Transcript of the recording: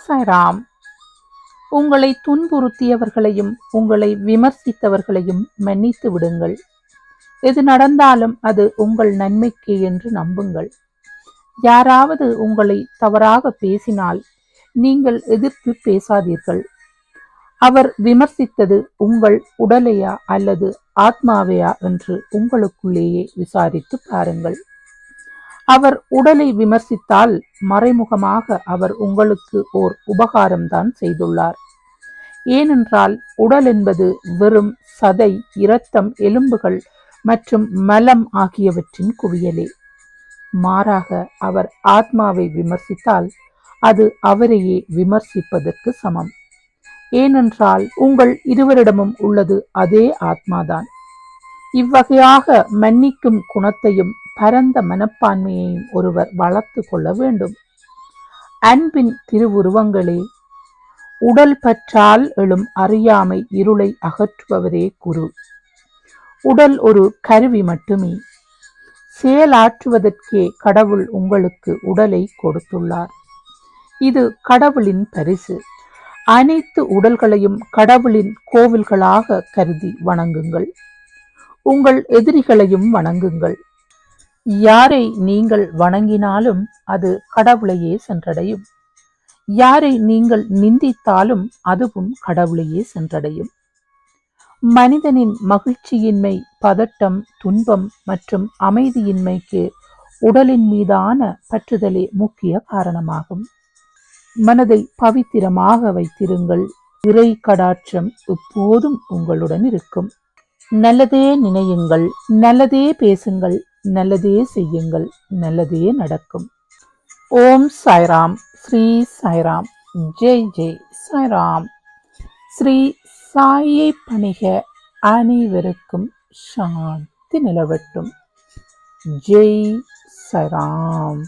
சாய்ராம். உங்களை துன்புறுத்தியவர்களையும் உங்களை விமர்சித்தவர்களையும் மன்னித்து விடுங்கள். எது நடந்தாலும் அது உங்கள் நன்மைக்கு என்று நம்புங்கள். யாராவது உங்களை தவறாக பேசினால் நீங்கள் எதிர்த்து பேசாதீர்கள். அவர் விமர்சித்தது உங்கள் உடலையா அல்லது ஆத்மாவையா என்று உங்களுக்குள்ளேயே விசாரித்து பாருங்கள். அவர் உடலை விமர்சித்தால் மறைமுகமாக அவர் உங்களுக்கு ஓர் உபகாரம்தான் செய்துள்ளார். ஏனென்றால் உடல் என்பது வெறும் சதை, இரத்தம், எலும்புகள் மற்றும் மலம் ஆகியவற்றின் குவியலே. மாறாக அவர் ஆத்மாவை விமர்சித்தால் அது அவரையே விமர்சிப்பதற்கு சமம். ஏனென்றால் உங்கள் இருவரிடமும் உள்ளது அதே ஆத்மாதான். இவ்வகையாக மன்னிக்கும் குணத்தையும் பரந்த மனப்பான்மையையும் ஒருவர் வளர்த்து கொள்ள வேண்டும். அன்பின் திருவுருவங்களே, உடல் பற்றால் எழும் அறியாமை இருளை அகற்றுபவரே குரு. உடல் ஒரு கருவி மட்டுமே. செயலாற்றுவதற்கே கடவுள் உங்களுக்கு உடலை கொடுத்துள்ளார். இது கடவுளின் பரிசு. அனைத்து உடல்களையும் கடவுளின் கோவில்களாக கருதி வணங்குங்கள். உங்கள் எதிரிகளையும் வணங்குங்கள். யாரை நீங்கள் வணங்கினாலும் அது கடவுளையே சென்றடையும். யாரை நீங்கள் நிந்தித்தாலும் அதுவும் கடவுளையே சென்றடையும். மனிதனின் மகிழ்ச்சியின்மை, பதட்டம், துன்பம் மற்றும் அமைதியின்மைக்கு உடலின் மீதான பற்றுதலே முக்கிய காரணமாகும். மனதை பவித்திரமாக வைத்திருங்கள். இறை கடாட்சம் எப்போதும் உங்களுடன் இருக்கும். நல்லதே நினையுங்கள், நல்லதே பேசுங்கள், நல்லதே செய்யுங்கள், நல்லதே நடக்கும். ஓம் சாய்ராம். ஸ்ரீ சாய்ராம். ஜெய் ஜெய் சாய்ராம். ஸ்ரீ சாயை பணிக. அனைவருக்கும் சாந்தி நிலவட்டும். ஜெய் சாய்ராம்.